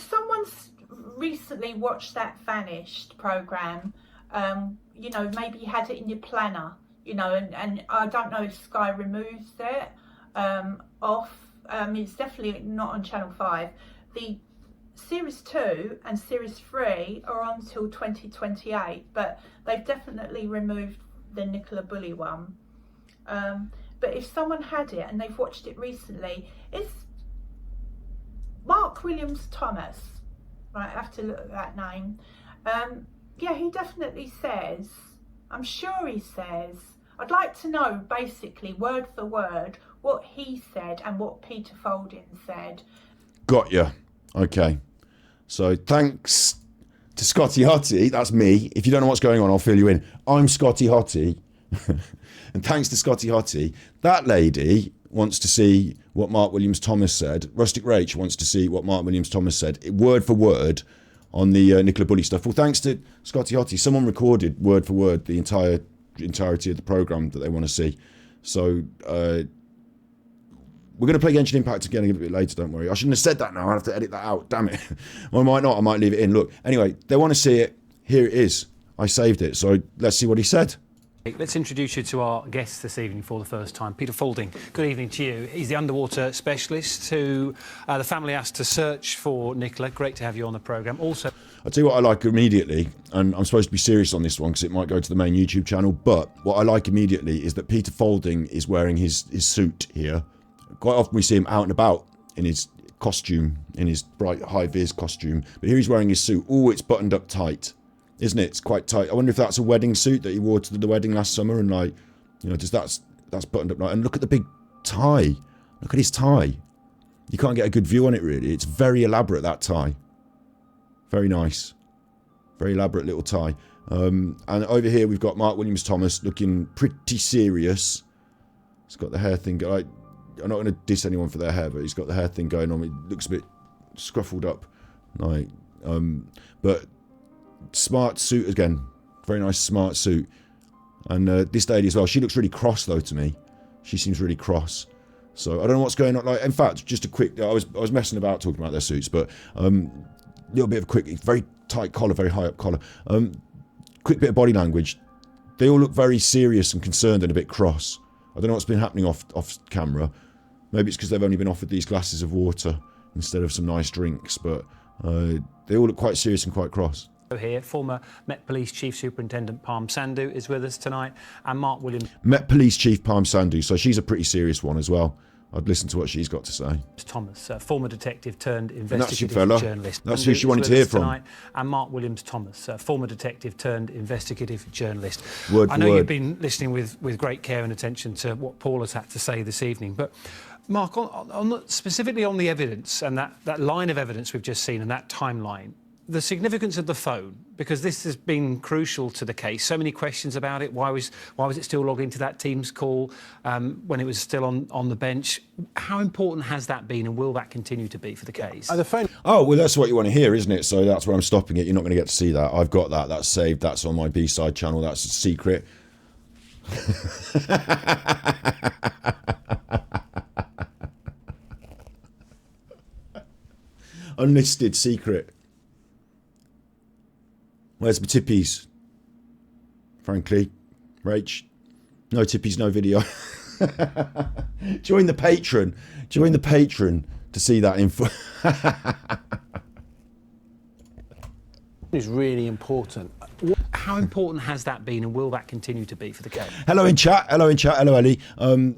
someone's recently watched that Vanished programme, you know, maybe you had it in your planner, you know, and I don't know if Sky removes it off. It's definitely not on Channel 5. The Series 2 and Series 3 are on till 2028, but they've definitely removed the Nicola Bulley one. But if someone had it and they've watched it recently, it's Mark Williams Thomas. Right, I have to look at that name. Yeah, he definitely says, I'm sure he says, I'd like to know basically word for word what he said and what Peter Faulding said. Got you. Okay. So thanks to Scotty Hottie, that's me. If you don't know what's going on, I'll fill you in. I'm Scotty Hottie. And thanks to Scotty Hottie, that lady wants to see what Mark Williams Thomas said. Rustic Rach wants to see what Mark Williams Thomas said, word for word, on the Nicola Bulley stuff. Well, thanks to Scotty Hottie, someone recorded word for word the entirety of the programme that they want to see. So we're going to play Genshin Impact again a bit later, don't worry. I shouldn't have said that now. I have to edit that out. Damn it. Well, I might not. I might leave it in. Look, anyway, they want to see it. Here it is. I saved it. So let's see what he said. Let's introduce you to our guest this evening for the first time, Peter Faulding. Good evening to you. He's the underwater specialist who the family asked to search for Nicola. Great to have you on the programme. Also, I'll tell you what I like immediately, and I'm supposed to be serious on this one because it might go to the main YouTube channel, but what I like immediately is that Peter Faulding is wearing his suit here. Quite often we see him out and about in his costume, in his bright high-vis costume, but here he's wearing his suit. Oh, it's buttoned up tight. Isn't it? It's quite tight. I wonder if that's a wedding suit that he wore to the wedding last summer, and like, you know, that's buttoned up nice. And look at the big tie. Look at his tie. You can't get a good view on it really. It's very elaborate, that tie. Very nice. Very elaborate little tie. And over here we've got Mark Williams Thomas looking pretty serious. He's got the hair thing going. I'm not going to diss anyone for their hair, but he's got the hair thing going on. It looks a bit scruffled up. Like, but smart suit again. Very nice smart suit. And this lady as well, she looks really cross though to me. She seems really cross. So I don't know what's going on. Like, in fact, just a quick, I was messing about talking about their suits, but little bit of a quick, very tight collar, very high up collar. Quick bit of body language. They all look very serious and concerned and a bit cross. I don't know what's been happening off camera. Maybe it's because they've only been offered these glasses of water instead of some nice drinks, but they all look quite serious and quite cross. Here, former Met Police Chief Superintendent Palm Sandhu is with us tonight, and Mark Williams. Met Police Chief Palm Sandhu, so she's a pretty serious one as well. I'd listen to what she's got to say. Thomas, former detective turned investigative journalist. That's who she wanted to hear from. Tonight, and Mark Williams Thomas, former detective turned investigative journalist. Word for I know word. You've been listening with great care and attention to what Paul has had to say this evening, but Mark, specifically on the evidence and that line of evidence we've just seen and that timeline, the significance of the phone, because this has been crucial to the case. So many questions about it. Why was it still logged into that Teams call when it was still on the bench? How important has that been, and will that continue to be for the case? The phone. Oh, well, that's what you want to hear, isn't it? So that's where I'm stopping it. You're not going to get to see that. I've got that. That's saved. That's on my B-side channel. That's a secret. Unlisted secret. Where's my tippies? Frankly, Rach, no tippies, no video. Join the Patreon. Join the Patreon to see that info. Is really important. How important has that been, and will that continue to be for the case? Hello in chat. Hello in chat. Hello, Ellie.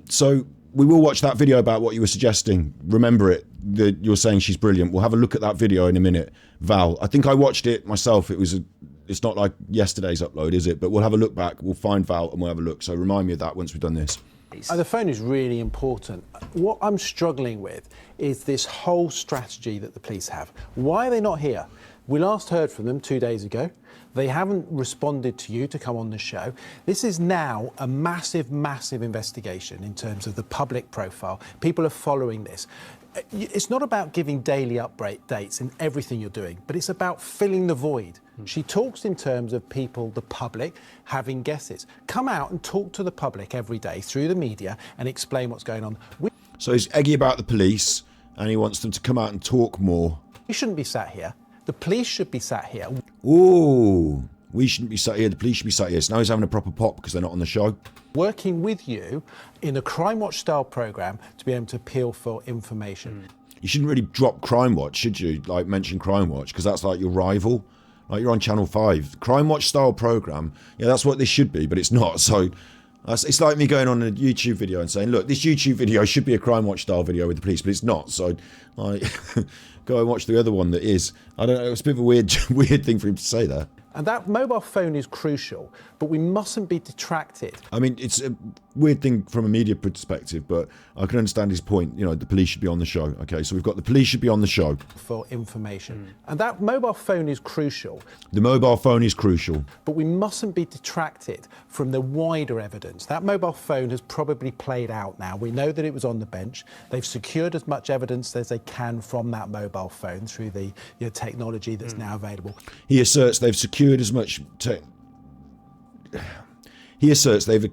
So we will watch that video about what you were suggesting. Remember it. You're saying she's brilliant. We'll have a look at that video in a minute. Val, I think I watched it myself. It's not like yesterday's upload, is it? But we'll have a look back. We'll find Val and we'll have a look. So remind me of that once we've done this. The phone is really important. What I'm struggling with is this whole strategy that the police have. Why are they not here? We last heard from them 2 days ago. They haven't responded to you to come on the show. This is now a massive, massive investigation in terms of the public profile. People are following this. It's not about giving daily updates in everything you're doing, but it's about filling the void. She talks in terms of people, the public, having guesses. Come out and talk to the public every day through the media and explain what's going on. So he's eggy about the police and he wants them to come out and talk more You shouldn't be sat here. The police should be sat here. Ooh, we shouldn't be sat here. The police should be sat here. So now he's having a proper pop because they're not on the show. Working with you in a Crime Watch style programme to be able to appeal for information. You shouldn't really drop Crime Watch, should you? Like, mention Crime Watch, because that's like your rival. Like, you're on Channel 5. Crime Watch style programme, yeah, that's what this should be, but it's not. So it's like me going on a YouTube video and saying, look, this YouTube video should be a Crime Watch style video with the police, but it's not. So, like, go and watch the other one that is. I don't know, it's a bit of a weird thing for him to say there. And that mobile phone is crucial, but we mustn't be detracted. I mean, it's a weird thing from a media perspective, but I can understand his point. You know, the police should be on the show. Okay, so we've got the police should be on the show. For information. And that mobile phone is crucial. The mobile phone is crucial. But we mustn't be detracted from the wider evidence. That mobile phone has probably played out now. We know that it was on the bench. They've secured as much evidence as they can from that mobile phone through the technology that's now available. He asserts they've secured as much. He asserts they've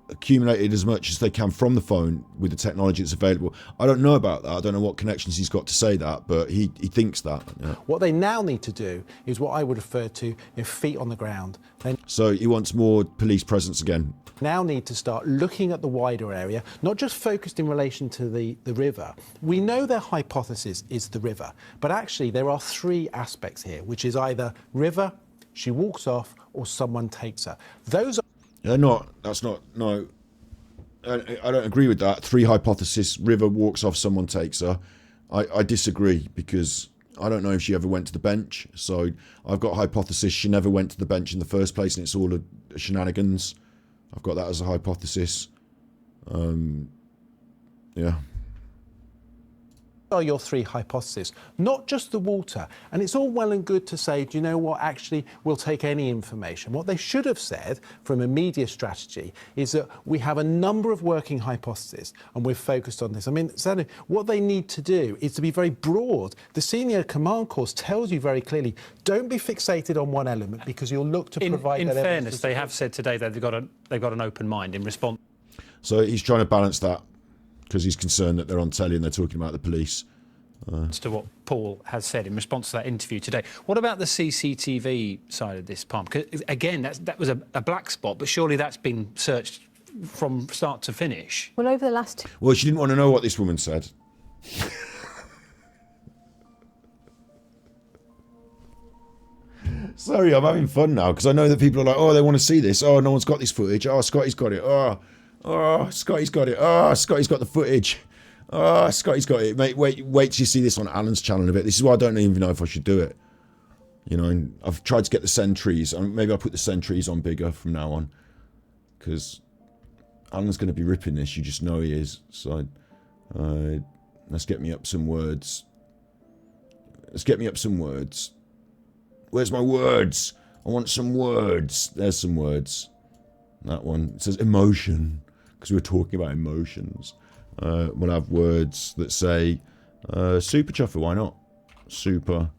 accumulated as much as they can from the phone with the technology that's available. I don't know about that. I don't know what connections he's got to say that, but he thinks that. Yeah. What they now need to do is what I would refer to feet on the ground. They So he wants more police presence again. now need to start looking at the wider area, not just focused in relation to the river. We know their hypothesis is the river, but actually there are three aspects here, which is either river, she walks off, or someone takes her. Those are They're not. That's not. No. I don't agree with that. Three hypothesis: river walks off, someone takes her. I disagree because I don't know if she ever went to the bench. So I've got a hypothesis she never went to the bench in the first place, and it's all a shenanigans. I've got that as a hypothesis. Yeah. are your three hypotheses, not just the water. And it's all well and good to say, do you know what, actually, we'll take any information. What they should have said from a media strategy is that we have a number of working hypotheses and we're focused on this. I mean, Sally, what they need to do is to be very broad. The senior command course tells you very clearly, don't be fixated on one element because you'll look to provide in that evidence. fairness, they have said today that they've got an open mind in response. So he's trying to balance that because he's concerned that they're on telly and they're talking about the police. To what Paul has said in response to that interview today. What about the CCTV side of this, Palm? 'Cause again, that was a black spot, but surely that's been searched from start to finish. Well, over the last... Well, she didn't want to know what this woman said. Sorry, I'm having fun now because I know that people are like, oh, they want to see this. Oh, no one's got this footage. Oh, Scotty's got it. Oh, Scotty's got it. Oh, Scotty's got the footage. Oh, Scotty's got it. Mate, wait till you see this on Alan's channel in a bit. This is why I don't even know if I should do it. You know, and I've tried to get the send trees. Maybe I'll put the send trees on bigger from now on. Because Alan's going to be ripping this. You just know he is. So, let's get me up some words. Let's get me up some words. Where's my words? I want some words. There's some words. That one. It says emotion. Because we were talking about emotions. We'll have words that say super chuffer, why not? Super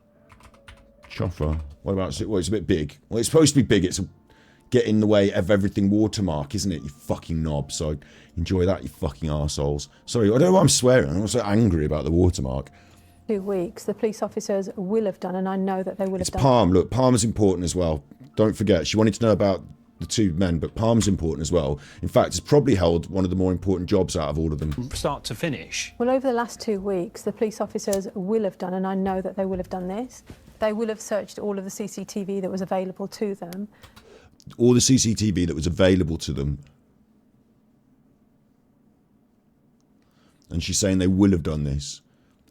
chuffer. What about, well, it's a bit big. Well, it's supposed to be big. It's a get in the way of everything watermark, isn't it? You fucking knob. So enjoy that, you fucking arseholes. Sorry, I don't know why I'm swearing. I'm so angry about the watermark. 2 weeks, the police officers will have done, and I know that they will have done. It's Palm. Look, Palm's important as well. Don't forget, she wanted to know about the two men, but Palm's important as well. In fact, it's probably held one of the more important jobs out of all of them. Start to finish. Well, over the last 2 weeks, the police officers will have done, and I know that they will have done this. They will have searched all of the CCTV that was available to them. All the CCTV that was available to them. And she's saying they will have done this.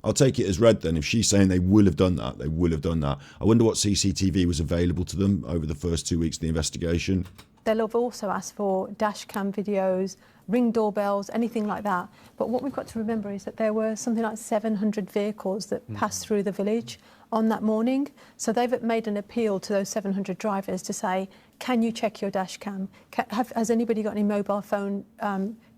I'll take it as read then. If she's saying they will have done that, they will have done that. I wonder what CCTV was available to them over the first 2 weeks of the investigation. They'll have also asked for dash cam videos, ring doorbells, anything like that. But what we've got to remember is that there were something like 700 vehicles that passed through the village on that morning. So they've made an appeal to those 700 drivers to say, can you check your dash cam? Has anybody got any mobile phone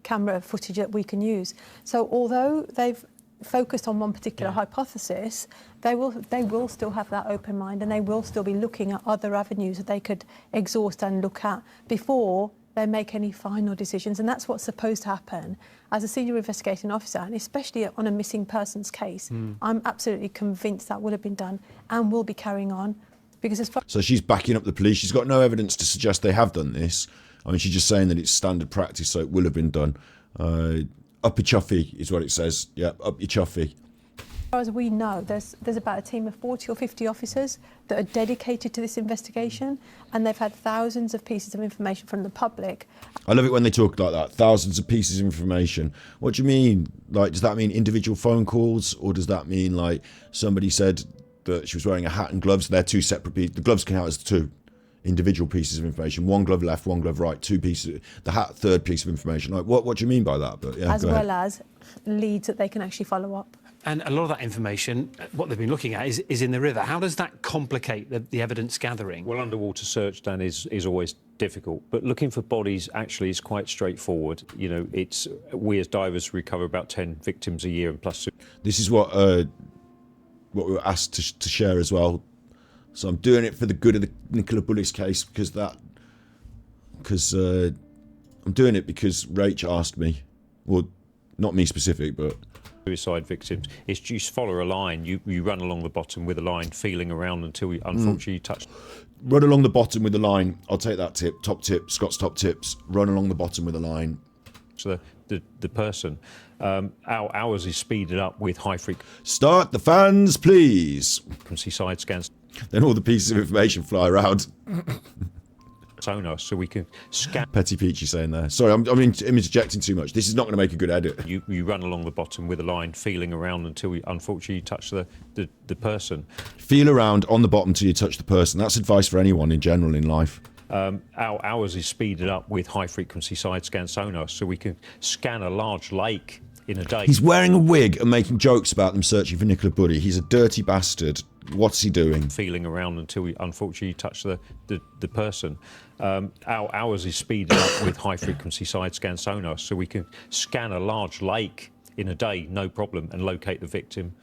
camera footage that we can use? So although they've focused on one particular hypothesis, they will still have that open mind, and they will still be looking at other avenues that they could exhaust and look at before they make any final decisions, and that's what's supposed to happen as a senior investigating officer, and especially on a missing persons case. I'm absolutely convinced that would have been done and will be carrying on, because as far So she's backing up the police. She's got no evidence to suggest they have done this. I mean, she's just saying that it's standard practice, so it will have been done. Up your chuffy is what it says. Yeah, up your chuffy. as we know, there's about a team of 40 or 50 officers that are dedicated to this investigation, and they've had thousands of pieces of information from the public. I love it when they talk like that. Thousands of pieces of information. What do you mean? Like, does that mean individual phone calls, or does that mean like somebody said that she was wearing a hat and gloves? They're two separate pieces. The gloves can count as two individual pieces of information. One glove left, one glove right. Two pieces. The hat, third piece of information. Like, what do you mean by that? But yeah, as well as leads that they can actually follow up. And a lot of that information, what they've been looking at, is in the river. How does that complicate the evidence gathering? Well, underwater search, Dan, is always difficult, but looking for bodies actually is quite straightforward. You know, we as divers recover about 10 victims a year, and plus. This is what we were asked to share as well. So I'm doing it for the good of the Nicola Bullis case, because I'm doing it because Rach asked me. Well, not me specific, but Suicide victims. It's just follow a line. You run along the bottom with a line, feeling around until you unfortunately touch. Run along the bottom with a line. I'll take that tip. Top tip. Scott's top tips. Run along the bottom with a line. So the person. Ours is speeded up with high Start the fans, please. frequency side scans. Then all the pieces of information fly around. Sonar, so we can scan. Petty Peachy saying there. Sorry, I'm interjecting too much. This is not going to make a good edit. You run along the bottom with a line, feeling around until you unfortunately touch the person. Feel around on the bottom till you touch the person. That's advice for anyone in general in life. Ours is speeded up with high frequency side scan sonar, so we can scan a large lake in a day. He's wearing a wig and making jokes about them searching for Nicola Buddy. He's a dirty bastard. What's he doing? Feeling around until you unfortunately touch the person. Ours is speeded up with high frequency side scan sonar, so we can scan a large lake in a day, no problem, and locate the victim.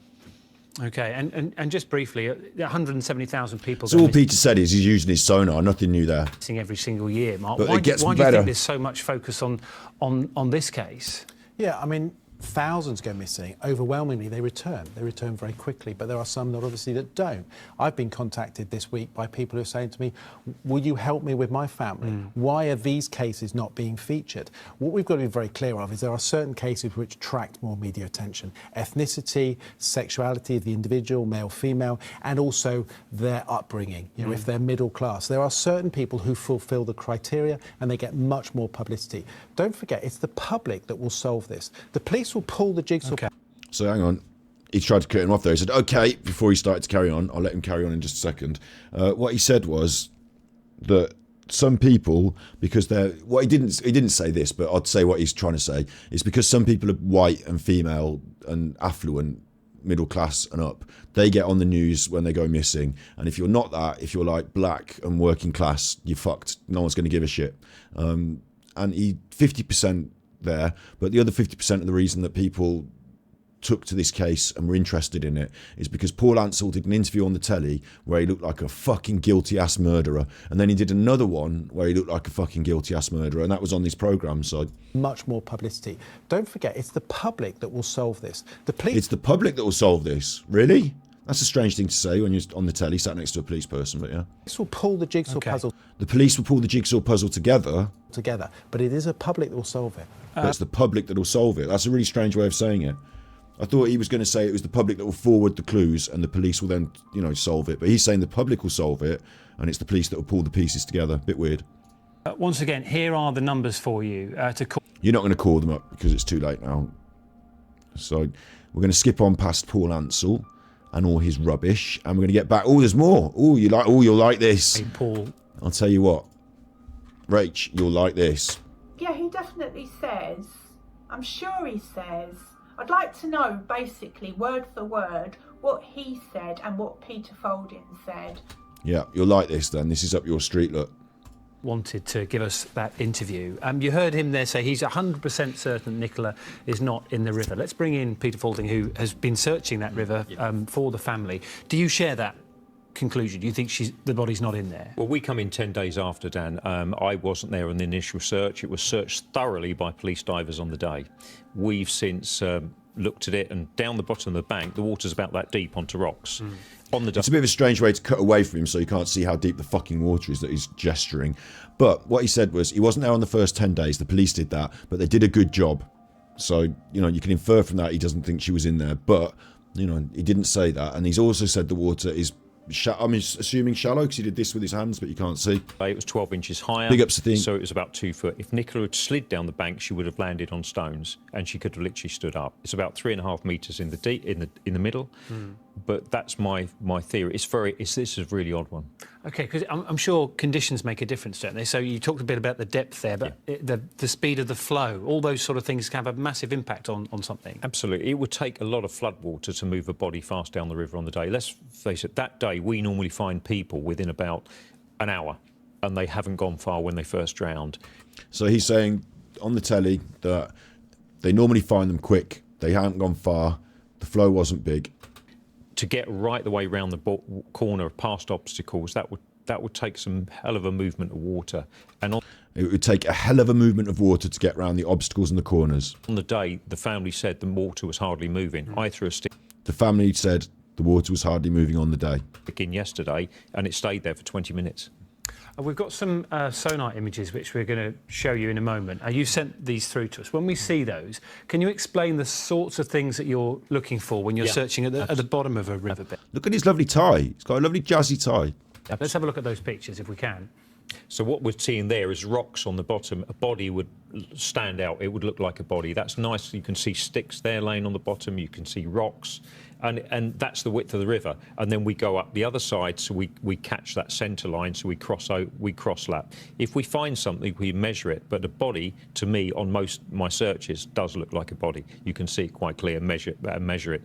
Okay, and just briefly, 170,000 people. So all Peter said is he's using his sonar. Nothing new there. Missing every single year, Mark. But Why it gets do you better. think there's so much focus on this case? Yeah, I mean, thousands go missing. Overwhelmingly, they return. They return very quickly, but there are some that obviously that don't. I've been contacted this week by people who are saying to me, will you help me with my family? Why are these cases not being featured? What we've got to be very clear of is there are certain cases which attract more media attention. Ethnicity, sexuality of the individual, male, female, and also their upbringing, you know, if they're middle class. There are certain people who fulfill the criteria and they get much more publicity. Don't forget, it's the public that will solve this. The police will pull the jigsaw. Okay. So hang on. He tried to cut him off there. He said, okay, before he started to carry on. I'll let him carry on in just a second. What he said was that some people, because they're... Well, he didn't say this, but I'd say what he's trying to say is because some people are white and female and affluent, middle class and up, they get on the news when they go missing. And if you're not that, if you're like black and working class, you're fucked. No one's going to give a shit. And he 50% there, but the other 50% of the reason that people took to this case and were interested in it is because Paul Ansell did an interview on the telly where he looked like a fucking guilty ass murderer, and then he did another one where he looked like a fucking guilty ass murderer, and that was on this programme. So much more publicity. Don't forget, it's the public that will solve this. The police. It's the public that will solve this. Really? That's a strange thing to say when you're on the telly sat next to a police person, but yeah. This will pull the jigsaw puzzle The police will pull the jigsaw puzzle together, but it is a public that will solve it. but it's the public that will solve it. That's a really strange way of saying it. I thought he was going to say it was the public that will forward the clues and the police will then, you know, solve it. But he's saying the public will solve it and it's the police that will pull the pieces together. Bit weird. Once again, here are the numbers for you to call. You're not going to call them up because it's too late now. So we're going to skip on past Paul Ansell and all his rubbish, and we're going to get back. Oh, there's more. Oh, you'll like this. Hey, Paul. I'll tell you what, Rach, you'll like this. Yeah, he definitely says. I'm sure he says. I'd like to know, basically, word for word, what he said and what Peter Faulding said. Yeah, you'll like this then. This is up your street, look. Wanted to give us that interview. You heard him there say he's 100% certain Nicola is not in the river. Let's bring in Peter Faulding, who has been searching that river for the family. Do you share that conclusion? Do you think the body's not in there? Well, we come in 10 days after, Dan. I wasn't there on the initial search. It was searched thoroughly by police divers on the day. We've since looked at it, and down the bottom of the bank, the water's about that deep onto rocks. On the It's a bit of a strange way to cut away from him so you can't see how deep the fucking water is that he's gesturing. But what he said was he wasn't there on the first 10 days. The police did that, but they did a good job. So, you know, you can infer from that he doesn't think she was in there. But, you know, he didn't say that. And he's also said the water is, I'm assuming shallow because he did this with his hands, but you can't see. It was 12 inches higher. Big ups to the... So it was about 2 foot. If Nicola had slid down the bank, she would have landed on stones, and she could have literally stood up. It's about 3.5 metres in the middle. But that's my theory. This is a really odd one. OK, because I'm sure conditions make a difference, don't they? So you talked a bit about the depth there, but the speed of the flow, all those sort of things can have a massive impact on something. Absolutely. It would take a lot of flood water to move a body fast down the river on the day. Let's face it, that day we normally find people within about an hour, and they haven't gone far when they first drowned. So he's saying on the telly that they normally find them quick. They haven't gone far. The flow wasn't big. To get right the way round the corner past obstacles, that would take some hell of a movement of water. And It would take a hell of a movement of water to get around the obstacles and the corners. on the day, the family said the water was hardly moving. I threw a stick The family said the water was hardly moving on the day. in yesterday, and it stayed there for 20 minutes. We've got some sonar images which we're going to show you in a moment. You sent these through to us. When we see those, can you explain the sorts of things that you're looking for when you're searching at the bottom of a riverbed? Look at his lovely tie. He's got a lovely jazzy tie. Let's have a look at those pictures if we can. So what we're seeing there is rocks on the bottom. A body would stand out. It would look like a body. That's nice. You can see sticks there laying on the bottom. You can see rocks. And that's the width of the river. And then we go up the other side, so we catch that centre line, so we cross-lap. If we find something, we measure it. But the body, to me, on most my searches, does look like a body. You can see it quite clear, measure it.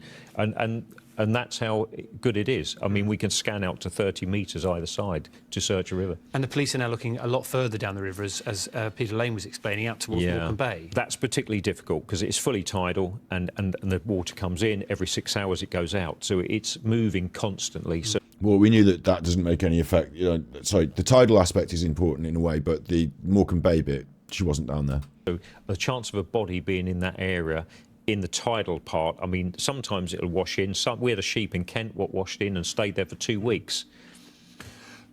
And that's how good it is. I mean, we can scan out to 30 metres either side to search a river. And the police are now looking a lot further down the river, as Peter Lane was explaining, out towards Morecambe Bay. That's particularly difficult because it's fully tidal and the water comes in. Every 6 hours it goes out. So it's moving constantly. So Well, we knew that doesn't make any effect. You know, sorry, the tidal aspect is important in a way, but the Morecambe Bay bit, she wasn't down there. So the chance of a body being in that area in the tidal part, I mean, sometimes it'll wash in. We had a sheep in Kent what washed in and stayed there for 2 weeks.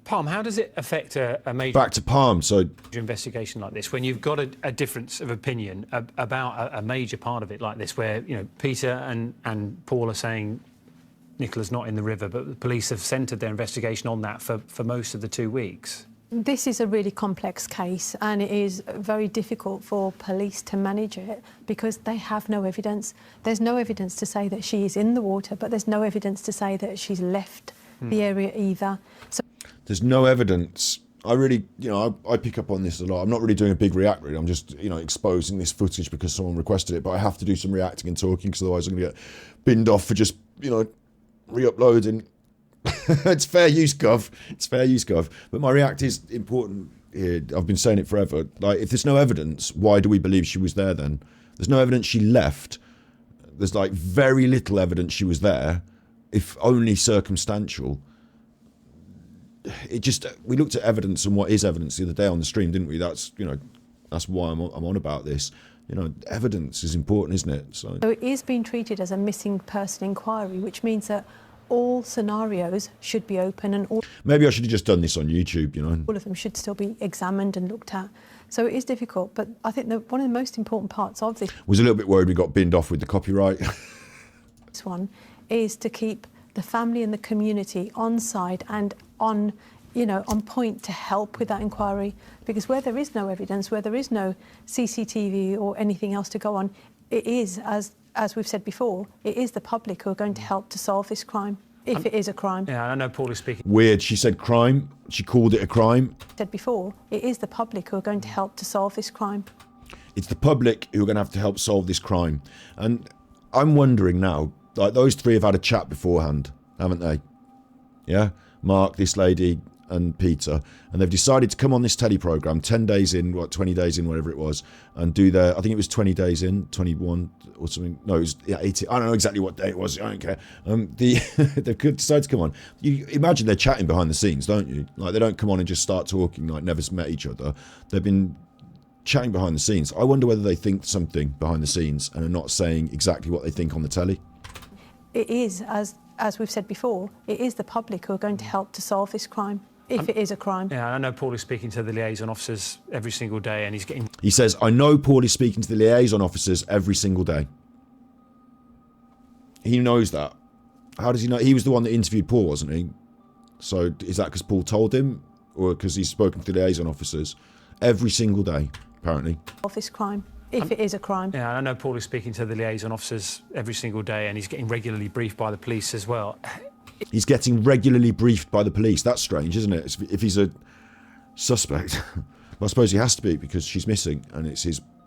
Palm, how does it affect a major Back to Palm, so investigation like this when you've got a difference of opinion about a major part of it like this, where, you know, Peter and Paul are saying Nicola's not in the river, but the police have centred their investigation on that for most of the 2 weeks? This is a really complex case, and it is very difficult for police to manage it because they have no evidence. There's no evidence to say that she is in the water, but there's no evidence to say that she's left the area either. So there's no evidence. I really, you know, I pick up on this a lot. I'm not really doing a big react, really. I'm just, you know, exposing this footage because someone requested it, but I have to do some reacting and talking because otherwise I'm going to get binned off for just, you know, re-uploading. It's fair use, Gov. It's fair use, Gov. But my react is important here. I've been saying it forever. Like, if there's no evidence, why do we believe she was there then? There's no evidence she left. There's, like, very little evidence she was there, if only circumstantial. It just, we looked at evidence and what is evidence the other day on the stream, didn't we? That's, you know, that's why I'm on about this. You know, evidence is important, isn't it? So it is being treated as a missing person inquiry, which means that all scenarios should be open and maybe I should have just done this on YouTube, you know. all of them should still be examined and looked at. So it is difficult, but I think that one of the most important parts of this Was a little bit worried we got binned off with the copyright. one is to keep the family and the community on side and on, you know, on point to help with that inquiry, because where there is no evidence, where there is no CCTV or anything else to go on, it is, as we've said before, it is the public who are going to help to solve this crime, if it is a crime. Yeah, I know Paul is speaking. Weird, she said crime. She called it a crime. Said before, it is the public who are going to help to solve this crime. It's the public who are going to have to help solve this crime. And I'm wondering now, like, those three have had a chat beforehand, haven't they? Yeah? Mark, this lady, and Peter, and they've decided to come on this telly programme 10 days in, 20 days in, whatever it was, and do their, I think it was 20 days in, 21 or something. No, it was 80. I don't know exactly what day it was. I don't care. They've decided to come on. You imagine they're chatting behind the scenes, don't you? Like, they don't come on and just start talking like never met each other. They've been chatting behind the scenes. I wonder whether they think something behind the scenes and are not saying exactly what they think on the telly. It is, as we've said before, it is the public who are going to help to solve this crime, if it is a crime. Yeah, I know Paul is speaking to the liaison officers every single day, and He says, I know Paul is speaking to the liaison officers every single day. He knows that. How does he know? He was the one that interviewed Paul, wasn't he? So is that because Paul told him, or because he's spoken to the liaison officers every single day, apparently? Of this crime, if it is a crime. Yeah, I know Paul is speaking to the liaison officers every single day, and he's getting regularly briefed by the police as well. He's getting regularly briefed by the police. That's strange, isn't it? If he's a suspect. Well, I suppose he has to be, because she's missing and it's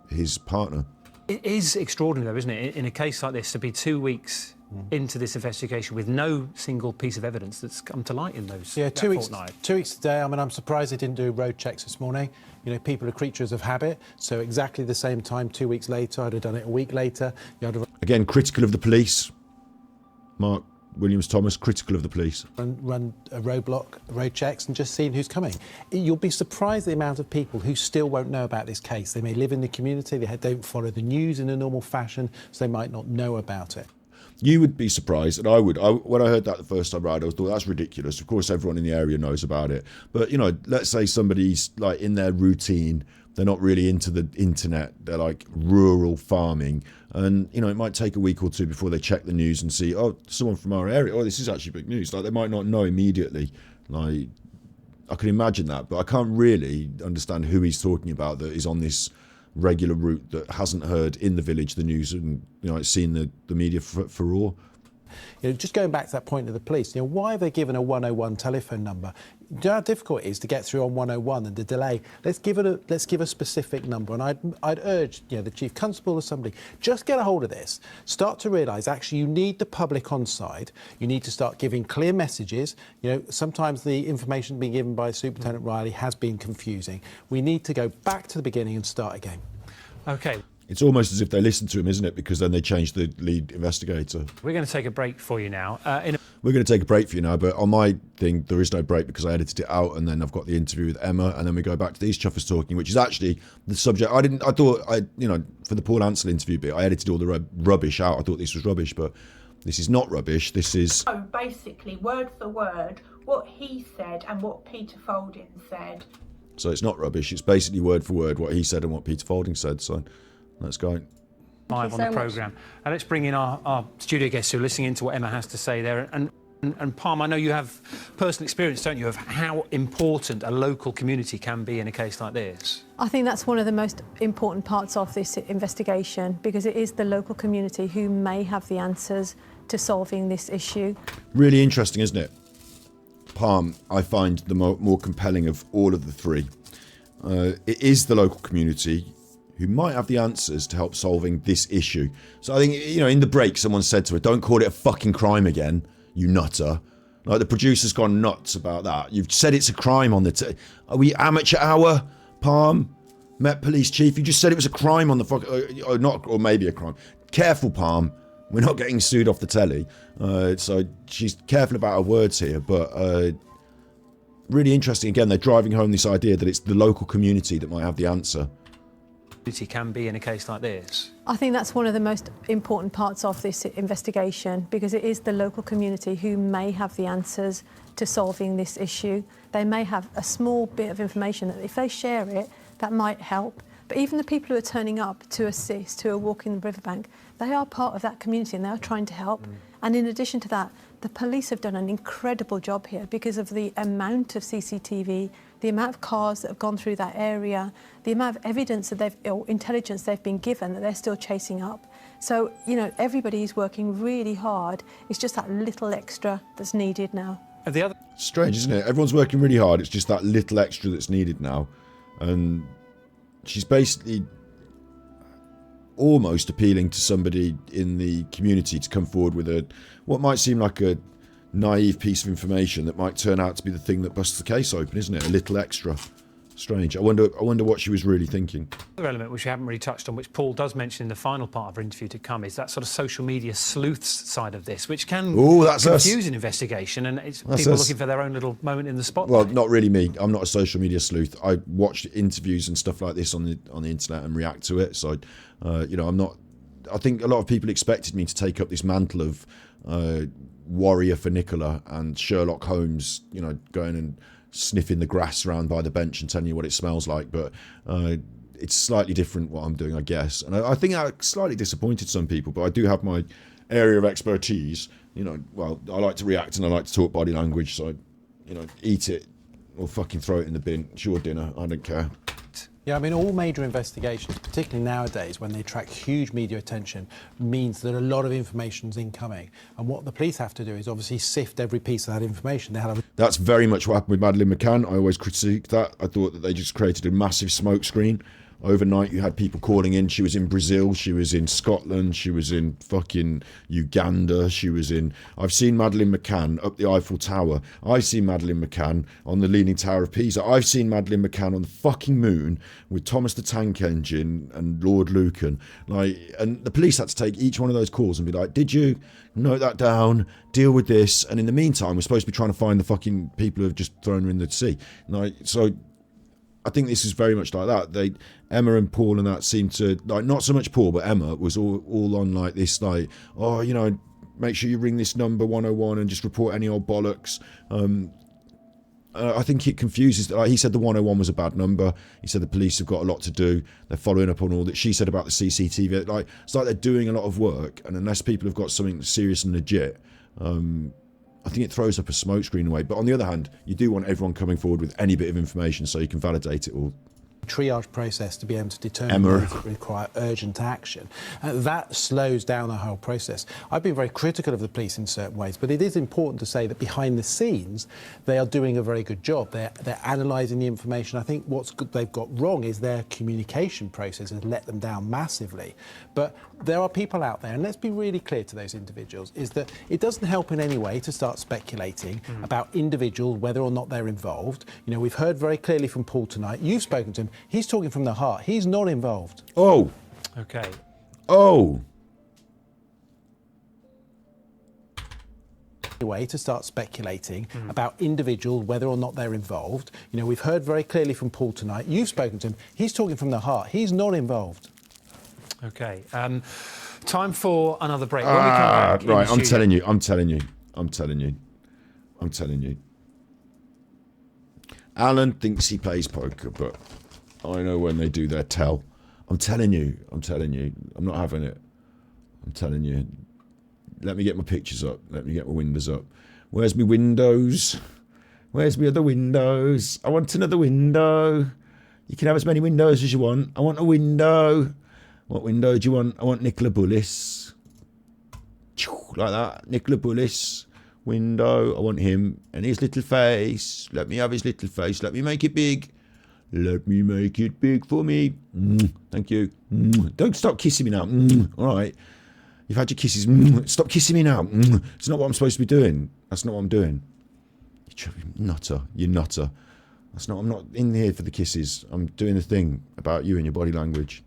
his partner. It is extraordinary, though, isn't it, in a case like this, to be 2 weeks into this investigation with no single piece of evidence that's come to light in those. Yeah, 2 weeks. Fortnight. 2 weeks today. I mean, I'm surprised they didn't do road checks this morning. You know, people are creatures of habit. So exactly the same time, 2 weeks later, I'd have done it a week later. Again, critical of the police. Mark Williams-Thomas, critical of the police. Run a road checks and just seeing who's coming. You'll be surprised the amount of people who still won't know about this case. They may live in the community, they don't follow the news in a normal fashion, so they might not know about it. You would be surprised, and I would. When I heard that the first time around, I thought, that's ridiculous. Of course, everyone in the area knows about it. But, you know, let's say somebody's, like, in their routine, they're not really into the internet, they're, like, rural farming, and, you know, it might take a week or two before they check the news and see, oh, someone from our area, oh, this is actually big news. Like, they might not know immediately. Like, I can imagine that, but I can't really understand who he's talking about that is on this regular route that hasn't heard in the village the news and, you know, seen the media furore. You know, just going back to that point of the police, you know, why have they given a 101 telephone number? Do you know how difficult it is to get through on 101 and the delay? Let's give a specific number, and I'd urge, you know, the chief constable or somebody, just get a hold of this. Start to realise actually you need the public on side. You need to start giving clear messages. You know, sometimes the information being given by Superintendent Riley has been confusing. We need to go back to the beginning and start again. OK. It's almost as if they listened to him, isn't it? Because then they changed the lead investigator. We're going to take a break for you now. We're going to take a break for you now, but on my thing, there is no break because I edited it out, and then I've got the interview with Emma, and then we go back to these chuffers talking, which is actually the subject. I thought, you know, for the Paul Ansell interview bit, I edited all the rubbish out. I thought this was rubbish, but this is not rubbish. This is... So basically, word for word, what he said and what Peter Faulding said. So it's not rubbish. It's basically word for word what he said and what Peter Faulding said. So let's go. Live on the programme. And let's bring in our studio guests who are listening into what Emma has to say there. And Palm, I know you have personal experience, don't you, of how important a local community can be in a case like this? I think that's one of the most important parts of this investigation, because it is the local community who may have the answers to solving this issue. Really interesting, isn't it? Palm, I find the more compelling of all of the three. It is the local community who might have the answers to help solving this issue. So I think, you know, in the break, someone said to her, don't call it a fucking crime again, you nutter. Like, the producer's gone nuts about that. You've said it's a crime on the... Are we amateur hour, Palm? Met Police Chief, you just said it was a crime on the fuck... or maybe a crime. Careful, Palm. We're not getting sued off the telly. So she's careful about her words here, but... really interesting. Again, they're driving home this idea that it's the local community that might have the answer. Can be in a case like this? I think that's one of the most important parts of this investigation, because it is the local community who may have the answers to solving this issue. They may have a small bit of information that if they share it, that might help. But even the people who are turning up to assist, who are walking the riverbank, they are part of that community and they are trying to help. And in addition to that, the police have done an incredible job here because of the amount of CCTV, the amount of cars that have gone through that area, the amount of evidence that or intelligence they've been given that they're still chasing up. So, you know, everybody's working really hard. It's just that little extra that's needed now. Strange, isn't it? Everyone's working really hard. It's just that little extra that's needed now. And she's basically almost appealing to somebody in the community to come forward with what might seem like a naive piece of information that might turn out to be the thing that busts the case open, isn't it? A little extra. Strange. I wonder what she was really thinking. Another element which we haven't really touched on, which Paul does mention in the final part of our interview to come, is that sort of social media sleuths side of this, which can confuse an investigation, and it's people looking for their own little moment in the spotlight. Well, not really me. I'm not a social media sleuth. I watch interviews and stuff like this on the internet and react to it. So, you know, I'm not. I think a lot of people expected me to take up this mantle of warrior for Nicola and Sherlock Holmes. You know, going and sniffing the grass around by the bench and telling you what it smells like, but it's slightly different what I'm doing, I guess. And I think I slightly disappointed some people, but I do have my area of expertise. You know, well, I like to react and I like to talk body language, so, you know, eat it or fucking throw it in the bin. It's your dinner, I don't care. Yeah, I mean, all major investigations, particularly nowadays when they attract huge media attention, means that a lot of information's incoming. And what the police have to do is obviously sift every piece of that information. That's very much what happened with Madeleine McCann. I always critiqued that. I thought that they just created a massive smokescreen. Overnight, you had people calling in. She was in Brazil. She was in Scotland. She was in fucking Uganda. I've seen Madeleine McCann up the Eiffel Tower. I've seen Madeleine McCann on the Leaning Tower of Pisa. I've seen Madeleine McCann on the fucking moon with Thomas the Tank Engine and Lord Lucan. And the police had to take each one of those calls and be like, did you note that down? Deal with this. And in the meantime, we're supposed to be trying to find the fucking people who have just thrown her in the sea. So I think this is very much like that. Emma and Paul and that seemed to, like, not so much Paul, but Emma was all on like this, like, oh, you know, make sure you ring this number 101 and just report any old bollocks. I think it confuses. Like, he said the 101 was a bad number. He said the police have got a lot to do. They're following up on all that. She said about the CCTV. Like, it's like they're doing a lot of work, and unless people have got something serious and legit, I think it throws up a smokescreen away. But on the other hand, you do want everyone coming forward with any bit of information so you can validate it all. Triage process to be able to determine those that require urgent action. That slows down the whole process. I've been very critical of the police in certain ways, but it is important to say that behind the scenes, they are doing a very good job. They're analysing the information. I think they've got wrong is their communication process has let them down massively. But there are people out there, and let's be really clear to those individuals, is that it doesn't help in any way to start speculating about individuals, whether or not they're involved. You know, we've heard very clearly from Paul tonight. You've spoken to him. He's talking from the heart. He's not involved. Oh. Okay. Oh. Way to start speculating about individuals, whether or not they're involved. You know, we've heard very clearly from Paul tonight. You've spoken to him. He's talking from the heart. He's not involved. Okay. Time for another break. When we come back right, I'm telling you. Alan thinks he plays poker, but I know when they do their tell. I'm telling you. I'm not having it. I'm telling you. Let me get my pictures up. Let me get my windows up. Where's my windows? Where's my other windows? I want another window. You can have as many windows as you want. I want a window. What window do you want? I want Nicola Bullis. Like that. Nicola Bullis. Window. I want him. And his little face. Let me have his little face. Let me make it big. Let me make it big for me. Thank you. Don't stop kissing me now. All right. You've had your kisses. Stop kissing me now. It's not what I'm supposed to be doing. That's not what I'm doing. You nutter. You nutter. I'm not in here for the kisses. I'm doing the thing about you and your body language.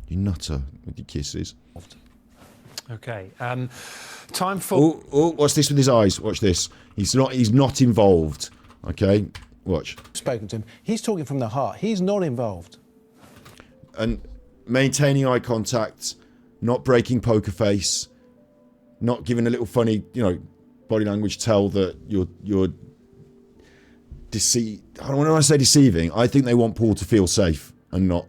You nutter with your kisses. Okay. Time for... Oh, what's this with his eyes? Watch this. He's not involved. Okay? Watch. Spoken to him. He's talking from the heart. He's not involved. And maintaining eye contact, not breaking poker face, not giving a little funny, body language tell that you're I don't want to say deceiving. I think they want Paul to feel safe and not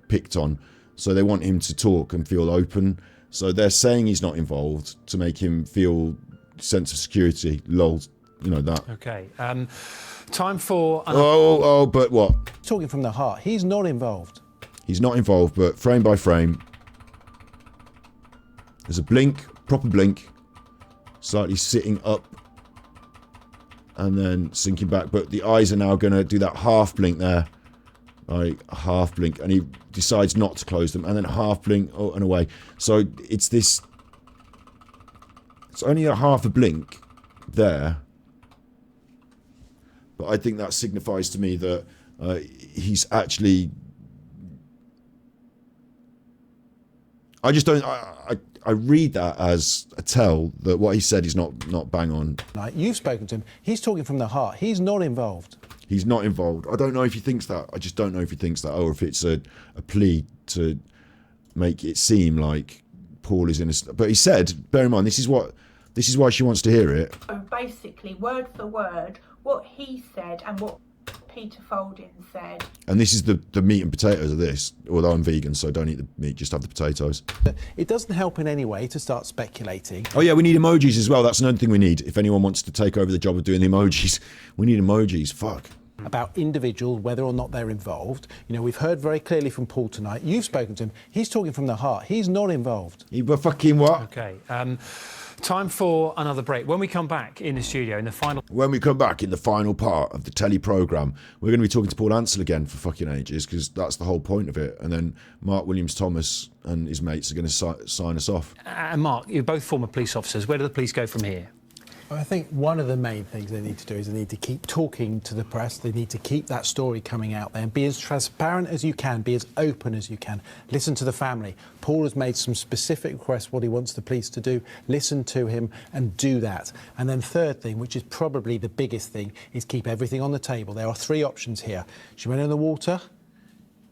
picked on. So they want him to talk and feel open. So they're saying he's not involved to make him feel sense of security. Lol, that. Okay. Time for... but what? Talking from the heart. He's not involved. He's not involved, but frame by frame. There's a blink, proper blink, slightly sitting up and then sinking back. But the eyes are now going to do that half blink there. Like a half blink. And he decides not to close them. And then half blink, and away. So it's this... It's only a half a blink there. but I think that signifies to me that he's actually. I just don't. I read that as a tell that what he said is not bang on. You've spoken to him. He's talking from the heart. He's not involved. He's not involved. I don't know if he thinks that. I just don't know if he thinks that, or if it's a plea to make it seem like Paul is innocent. But he said, bear in mind, this is why she wants to hear it. Basically, word for word, what he said and what Peter Faulding said. And this is the meat and potatoes of this. Although I'm vegan, so don't eat the meat, just have the potatoes. It doesn't help in any way to start speculating. Oh yeah, we need emojis as well. That's another thing we need. If anyone wants to take over the job of doing the emojis, we need emojis. Fuck. About individuals, whether or not they're involved. You know, we've heard very clearly from Paul tonight. You've spoken to him. He's talking from the heart. He's not involved. He were fucking what? Okay. Time for another break. When we come back in the studio in the final... When we come back in the final part of the telly programme, we're going to be talking to Paul Ansell again for fucking ages, because that's the whole point of it. And then Mark Williams-Thomas and his mates are going to sign us off. And Mark, you're both former police officers. Where do the police go from here? I think one of the main things they need to do is they need to keep talking to the press. They need to keep that story coming out there and be as transparent as you can, be as open as you can. Listen to the family. Paul has made some specific requests what he wants the police to do. Listen to him and do that. And then third thing, which is probably the biggest thing, is keep everything on the table. There are three options here. She went in the water,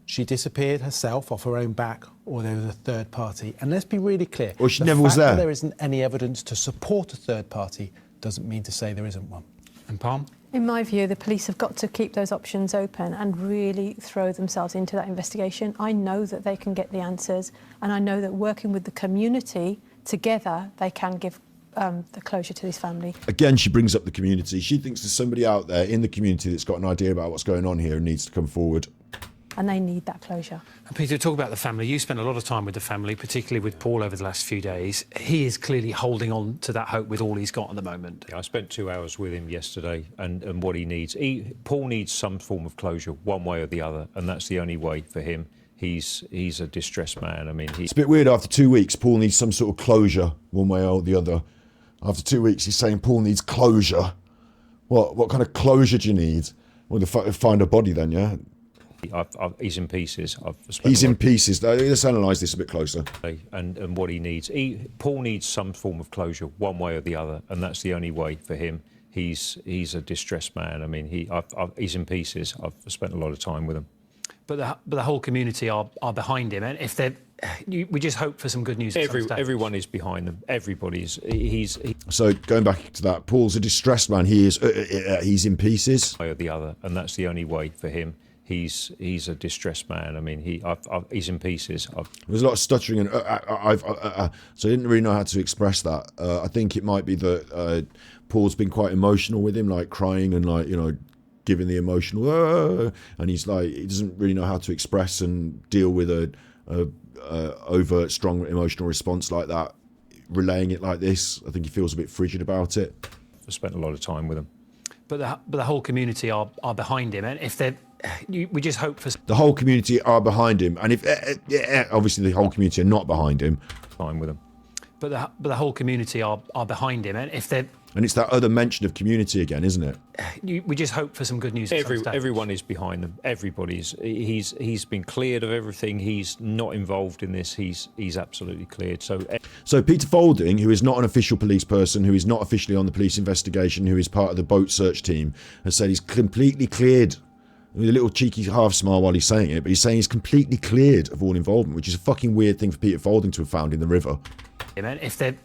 she disappeared herself off her own back, or there was a third party. And let's be really clear. Or she never was there. The fact that there isn't any evidence to support a third party doesn't mean to say there isn't one. And Palm? In my view, the police have got to keep those options open and really throw themselves into that investigation. I know that they can get the answers, and I know that working with the community together, they can give the closure to this family. Again, she brings up the community. She thinks there's somebody out there in the community that's got an idea about what's going on here and needs to come forward. And they need that closure. And Peter, talk about the family. You spent a lot of time with the family, particularly with Paul over the last few days. He is clearly holding on to that hope with all he's got at the moment. I spent 2 hours with him yesterday, and what he needs. Paul needs some form of closure, one way or the other, and that's the only way for him. He's a distressed man. I mean, it's a bit weird. After 2 weeks, Paul needs some sort of closure, one way or the other. After 2 weeks, he's saying Paul needs closure. What kind of closure do you need? Well, find a body then, yeah? He's in pieces. He's in pieces. Let's analyse this a bit closer. And what he needs. Paul needs some form of closure, one way or the other, and that's the only way for him. He's a distressed man. I mean, he's in pieces. I've spent a lot of time with him. But the whole community are behind him, and if they're... we just hope for some good news. Everyone is behind them. Everybody's. So going back to that, Paul's a distressed man. He's in pieces. Way or the other, and that's the only way for him. He's a distressed man. I mean, he's in pieces. There's a lot of stuttering and so I didn't really know how to express that. I think it might be that Paul's been quite emotional with him, like crying and like, you know, giving the emotional, and he's like, he doesn't really know how to express and deal with a overt, strong emotional response like that, relaying it like this. I think he feels a bit frigid about it. I've spent a lot of time with him. But the whole community are behind him, and if they're... we just hope for... The whole community are behind him, and if obviously the whole community are not behind him. Fine with him. But the whole community are behind him, and if they're... And it's that other mention of community again, isn't it? We just hope for some good news. Everyone is behind them. Everybody's. He's been cleared of everything. He's not involved in this. He's absolutely cleared. So Peter Faulding, who is not an official police person, who is not officially on the police investigation, who is part of the boat search team, has said he's completely cleared. With a little cheeky half smile while he's saying it, but he's saying he's completely cleared of all involvement, which is a fucking weird thing for Peter Faulding to have found in the river. If they're...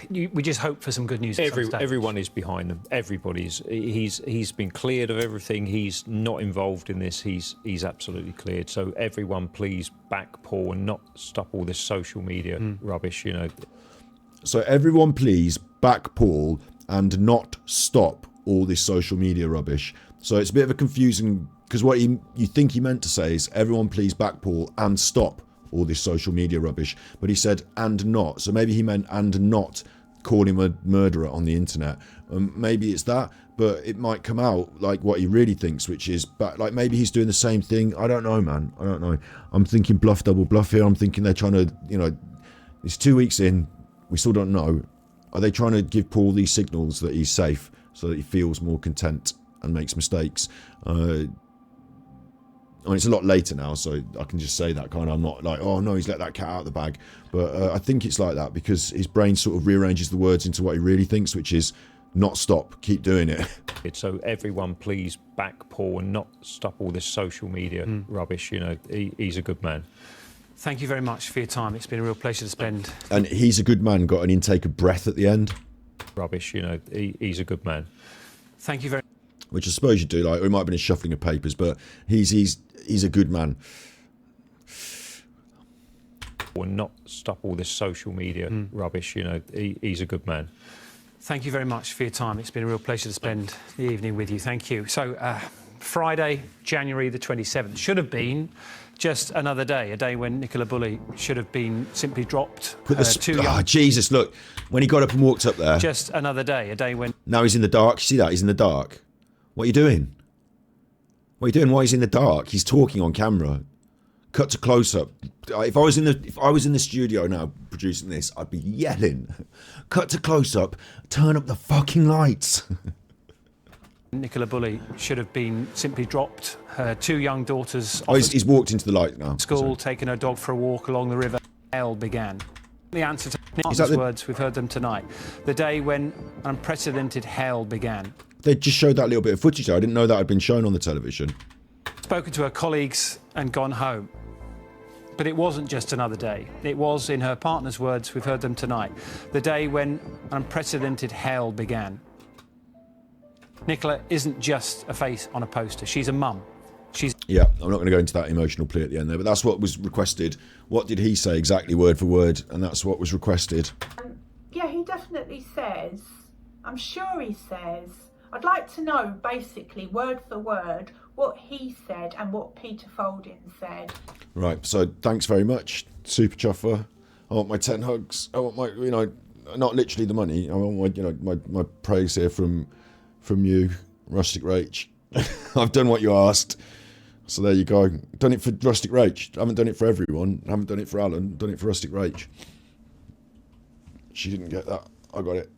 we just hope for some good news. Everyone is behind them. Everybody's. He's been cleared of everything. He's not involved in this. He's absolutely cleared. So everyone, please back Paul and not stop all this social media rubbish. You know. So everyone, please back Paul and not stop all this social media rubbish. So it's a bit of a confusing, because what you think he meant to say is everyone, please back Paul and stop all this social media rubbish, but he said and not, so maybe he meant and not call him a murderer on the internet. Maybe it's that, but it might come out like what he really thinks, which is like maybe he's doing the same thing. I don't know, man. I don't know. I'm thinking bluff, double bluff here. I'm thinking they're trying to, you know, it's 2 weeks in, we still don't know. Are they trying to give Paul these signals that he's safe so that he feels more content and makes mistakes. I mean, it's a lot later now, so I can just say that kind of. I'm not like, oh no, he's let that cat out of the bag. But I think it's like that because his brain sort of rearranges the words into what he really thinks, which is not stop, keep doing it. So everyone please back Paul and not stop all this social media rubbish. You know, he's a good man. Thank you very much for your time. It's been a real pleasure to spend. And he's a good man, got an intake of breath at the end. Rubbish, you know, he's a good man. Thank you very Which I suppose you do, like, or it might have been a shuffling of papers, but he's a good man. Or not stop all this social media rubbish, you know, he's a good man. Thank you very much for your time. It's been a real pleasure to spend the evening with you. Thank you. So, Friday, January the 27th, should have been just another day, a day when Nicola Bulley should have been simply dropped. Jesus, look, when he got up and walked up there. Just another day, a day when... Now he's in the dark. You see that? He's in the dark. What are you doing? What are you doing? Why he's in the dark? He's talking on camera. Cut to close up. If I was in the studio now producing this, I'd be yelling. Cut to close up. Turn up the fucking lights. Nicola Bulley should have been simply dropped. Her two young daughters. Oh, he's walked into the light now. School, taking her dog for a walk along the river. Hell began. The answer to Nick's words, we've heard them tonight. The day when unprecedented hell began. They just showed that little bit of footage there. I didn't know that had been shown on the television. Spoken to her colleagues and gone home. But it wasn't just another day. It was, in her partner's words, we've heard them tonight, the day when unprecedented hell began. Nicola isn't just a face on a poster. She's a mum. Yeah, I'm not going to go into that emotional plea at the end there, but that's what was requested. What did he say exactly, word for word? And that's what was requested. Yeah, he definitely says, I'm sure he says, I'd like to know, basically, word for word, what he said and what Peter Faulding said. Right, so thanks very much, Super Chuffer. I want my 10 hugs. I want my, not literally the money. I want my, my praise here from you, Rustic Rach. I've done what you asked. So there you go. Done it for Rustic Rach. I haven't done it for everyone. I haven't done it for Alan. Done it for Rustic Rach. She didn't get that. I got it.